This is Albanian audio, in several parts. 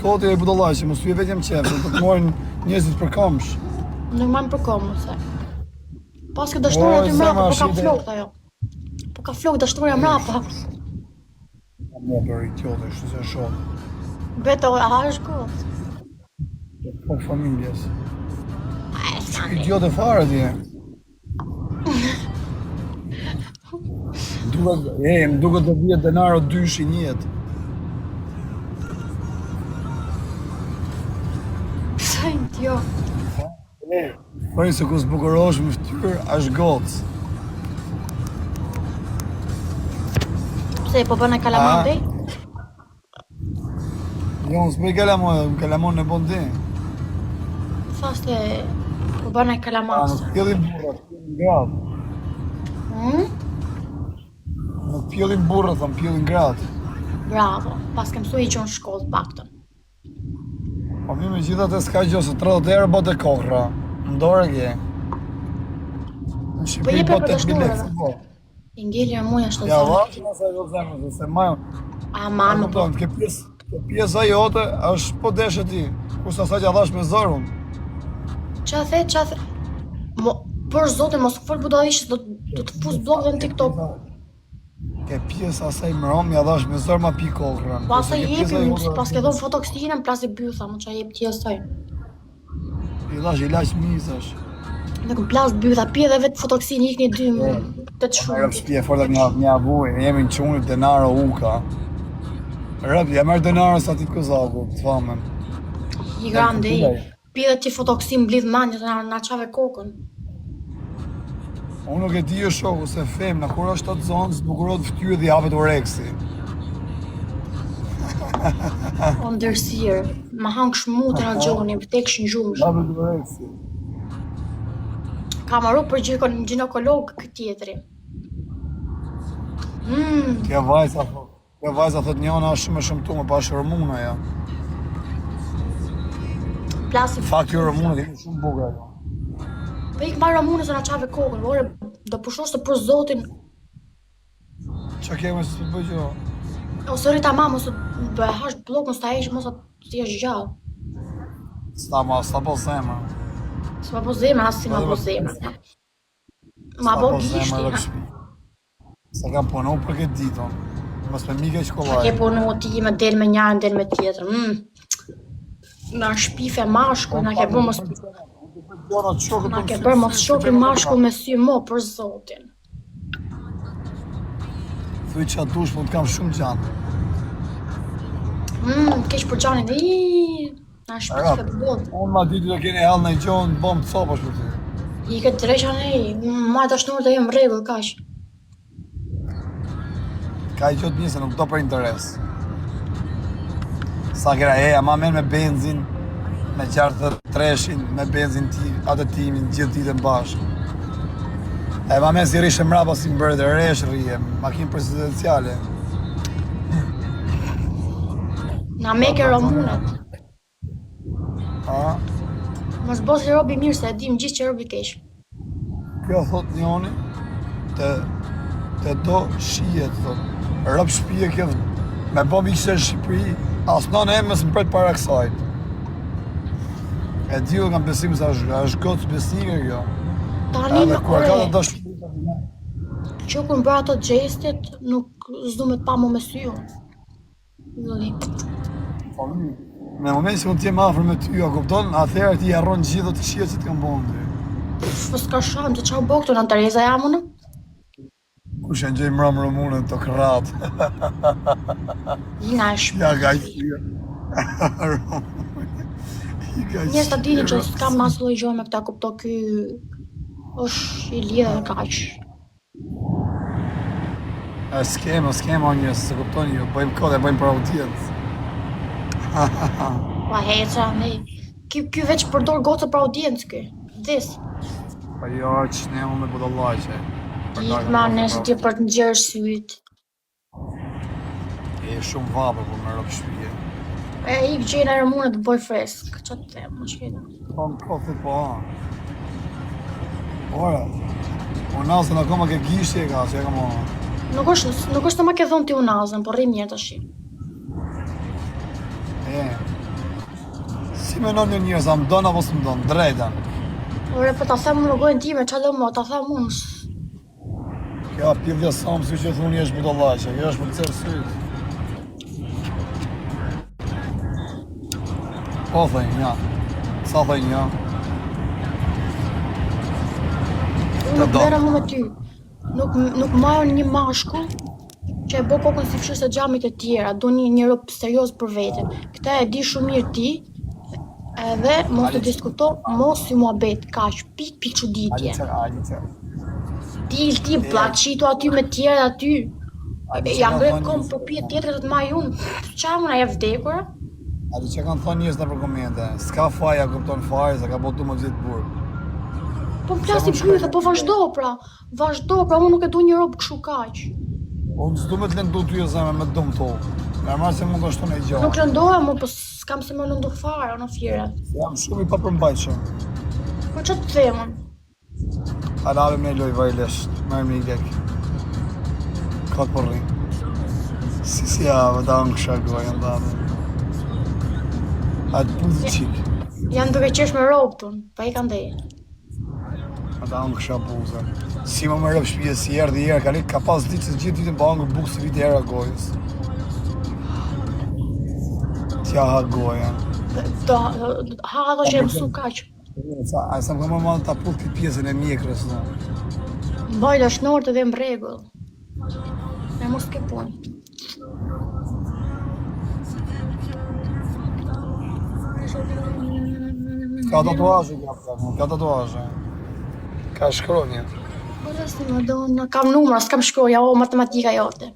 Koti e budallaj që mos u vetëm qef, do të morin njerëzit për këmbsh. Nuk marrën për komë, se. Pas këtë dashnoria aty mrapa, po ka flokët ajo. Po ka flokë dashnoria mrapa. Mo për i tjote, shtu se shoh. Beto, a është kot? Po familjes. A e s'kani. Idiote fare ti. Duket të vjet denaro dyshi një jetë. Sa idiot. Po se ku zbukurohesh me fytyrë, është gocë. Pse po bën e kalamon ti? Jo, s'bëj kalamon në bon ti. Thaste po bën e kalamon. Nuk pjellin burrat, pjellin gratë. Nuk pjellin burrat, thëm pjellin gratë. Bravo, pas ke mësu i qonë shkollë paktën. Po mi me gjithat e s'ka gjë, se 30 euro bote kohra. Ndore gje. Në Po Shqipëri je për bote 8.000 lekë, dashnorë. po. I ngeli e muja shtë Ja, zemë. vaqë nëse e do zemë, se ma... A ma nuk po. Ke pjesa jote, është po deshe ti. Kusa sa që a dhash me zërun. Qa the? Për zotin, mos fol budallisht, do të fus blog dhe në TikTok. Ke pjesa asaj mërëm, ja dhash me zërë ma pi kokrën. Po asaj jepim, pas ke dhonë fotoksinën, plas e bytha, më qa jep ti asaj. I dhash i lash misash. Në këm plas bytha, pi edhe vetë fotoksinë, ikni 2 më, të Rëp shumë. shpje forta një avuj, jemi në qunit denaro uka. Rëp, ja merë denaro sa ti këzaku, të famen. I grande i. Pi edhe ti fotoksinë blidh manje të na qave kokën. Unë nuk e di e shoku se femna, kur është atë zonë, zbukurot fytyrë dhe japet oreksi. O ndërsirë, ma hangë shmutën a gjoni, vëtek shëngjumë. Japet oreksi. Ka marru për ginekolog këtë tjetëri. Kjo vajza thot njëna është shumë e shëmtume, pa është hormona ja. Plasi Fakt kjo hormona dhe shumë bukur ajo. Po ik marrë mune se na qave kokën, ore, do pushosh të për zotin, Qa keme se të bëj gjo? ose rita ma, mos do e hash blok, mos ta esh, mos të jesh gjallë. Sta po zemra. S'ma po zemra, as si ma po zemra. Ma po gishti. Se kam punu për këtë diton. Mos me mike Ke shkollaj. punu ti me del me njërën, del me tjetër. Na shpife mashkull, na ke bërë mos... Na ke bërë mos shokin mashkull me sy mo, për zotin. Thuj që atë dush, po të kam shumë gjanë. Keq për gjanin, na shpife bot. Unë ma ditë të keni hell në i gjonë, bom të copash për ty. I këtë dreqan ma dashnur të jem rregull, kash. Ka i gjotë një se nuk do për interes. Sa kera ma men me benzin, me qartë të treshin, me benzin atë timin, gjithë ditën bashkë. Ma men si rishë mrapa si mbërë dhe resh rije, makinë presidenciale. Na meke romunet. A? Mos bo si robi mirë, se e dim gjithë që robi keq. Kjo thot njoni, të do shijet, thot. Rëp shpije kjo, me bo mi qëse Shqipëri, asë në e mësë më pret para kësajt. E di u kam besim se është gocë besnike kjo. Tani Edhe në kur ka kore, të do shpije, që kur bërë ato gjestit, nuk zdu me të pa mu me syo. Zoli. me moment që mund t'jem afër me ty, a kupton, atëherë ti harron gjithë të shijet që të kam bënë ty. Po s'ka sham, që qa u bo këtu në Tereza jamunë? Kush e ngjej mram Romunën të kratë. Jina e shpë. Ja ka i shpije. Njerës të dini që s'kam mas lloj gjohë me këta kupto ky është i lidhe dhe kaq. S'kem o njës, se kuptoni ju, bëjmë kode, bëjmë për audiencë. Pa heqa, ne. Ky veç përdor gocë për audiencë ky. This. Pa jo, që ne unë me budallaqe. Ik ma nëse ti për të nxjerrë syt. E shumë vapër, po me rëpë shpije. E ik gjena e rëmune të boj fresk. Qa të them, më shkjeta. Po në kofi po a. Ora, unazën akoma ke gishti e ka, që e ka mo. Nuk është të ma ke thonë ti unazën, por rri mirë tash. ti menon një njerëz, a më don apo s'më don, drejtën. Ore, po ta them në gojën time, qa do mo, ta them unë. Kjo pjevdja samë, si që thuni është budallaqe, kjo është për të cërë sytë. Po thëjnë, ja. Sa thëjnë, ja. Unë nuk merrem më me ty. Nuk marrën një mashkull që e bo kokën si fshirë se xhamit e tjera, do një rob serioz për vete. Këta e di shumë mirë ti, edhe mos të diskuto, mos si muhabet, kaq, pik çuditje. Ti plaqitu aty me tjera aty. Ja ngre kom po pije tjetër të të maj unë. Qa unë a e vdekur? Ati që kanë thonë njës në për komente, s'ka faja kupton fare, se ka botu më gjithë burë. Po më plasi pyethe, po vazhdo pra, unë nuk e du një robë këshu kaq. Unë s'du me të lëndu ty e zeme me të dumë to. Nërmarë se mund është të në i gjatë. Nuk lëndohem, po s'kam se më lëndu fare, në fire. Jam shumë i papërmbajtshëm. Po që të themën? Arabim në loj vajlesht, mërë me i lekë. Katë përri. Si javë, da në kësha gojë, ndame. Atë puzë qikë. Janë duke qesh me robë tënë, pa i kanë dhejë. Ata në kësha buzë. Si më më rëpë shpije si herë dhe herë, ka pas ditë që gjithë ditën pa angër bukë së vitë herë a gojës. Tja ha gojën. Ha ato që e mësu kaq. A sa më ka më manë të apullë këtë pjesën e mjekrës, no. Mbajda shnorët edhe më regull. Me mos ke punë. Ka tatuazhe, ka tatuazhe. Ka shkronje. Po rësë më donë, kam numra, s'kam shkroja, o matematika jote.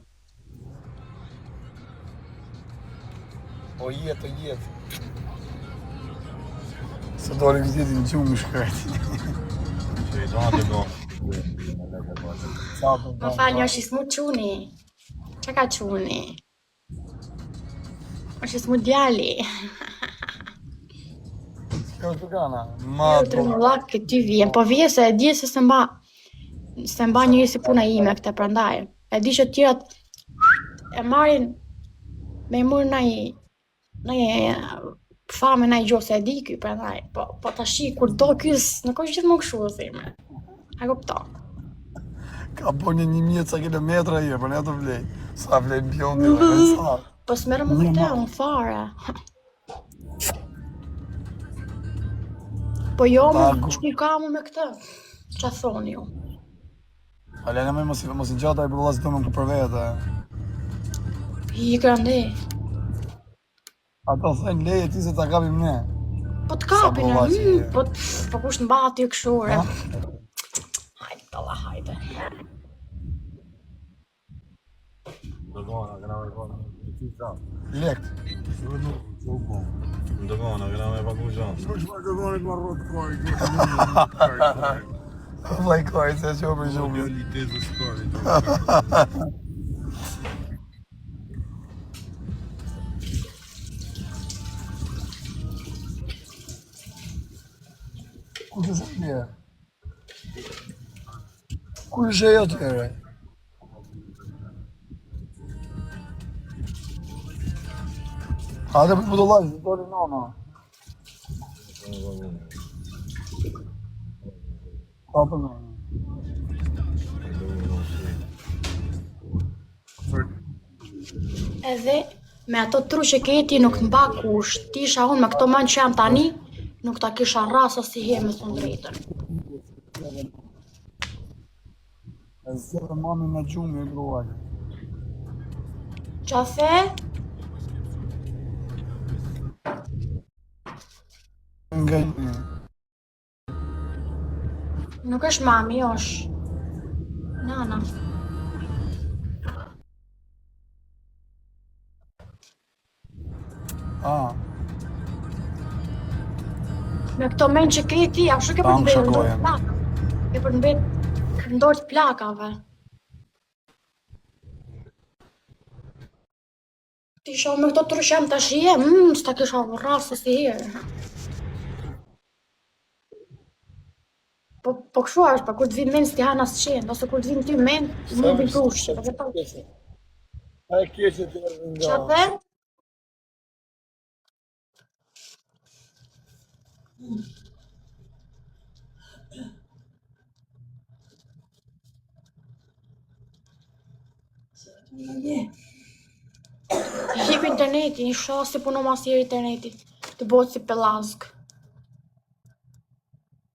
O jetë. Se dole këtë jetë në gjumë shkreti. Më falë, një është i smu quni. Qa ka quni? është i smu djali. Kjo të gana, Jo të rëmullak këty vijen, po vije se e di se se mba njëri si puna ime këte prandaj. E di që tjirat e marrin me i mërë nëj fame nëj gjo se e di ky prandaj. Po ta shi, kur do kys, nuk është gjithë më këshu dhe thime. A kupto. Ka po një 1000 kilometra i, për ne të vlej. Sa vlej në pjondi dhe me sa. Po s'merë më këte, unë fare. Po jo, më ka mu me këtë. Qa thoni ju? Alena me mos i gjata i përdolasi të më më për vete. I grande. Ato thënë leje ti se ta kapim ne. Po t'kapin e, po kush në bati ju këshure. Hajde, tala, hajde. Lekt. Ndogona, këna me paku gjanë. Vllai kajtë se që për shumë. Realitet dhe skari. Kush është e mje? Kush është e jotë ere? Hajde për budollaj, të doli nana. Pa për nana. Edhe me ato tru që keti nuk të mba kush, ti isha unë me këto manë që jam tani, nuk ta kisha rasa si he me thonë drejtën. E zërë mami me gjumë e gruaj. Qa the? Nga një. Nuk është mami, është nana. Me këto menë që kreti, a shë ke për të ndorë plaka. Ke për të ndorë plakave. Ti isha me këto të rëshem të shije, s'ta kisha rrasë si herë. Po këshu është, pa kur të vinë menë s'ti hanë asë qenë, ose kur të vinë ty menë, më vinë prushë. A e keqe të rrë nga. Qa the? Shqip interneti, një shas si puno masirë interneti. Të bëhet si pelazg.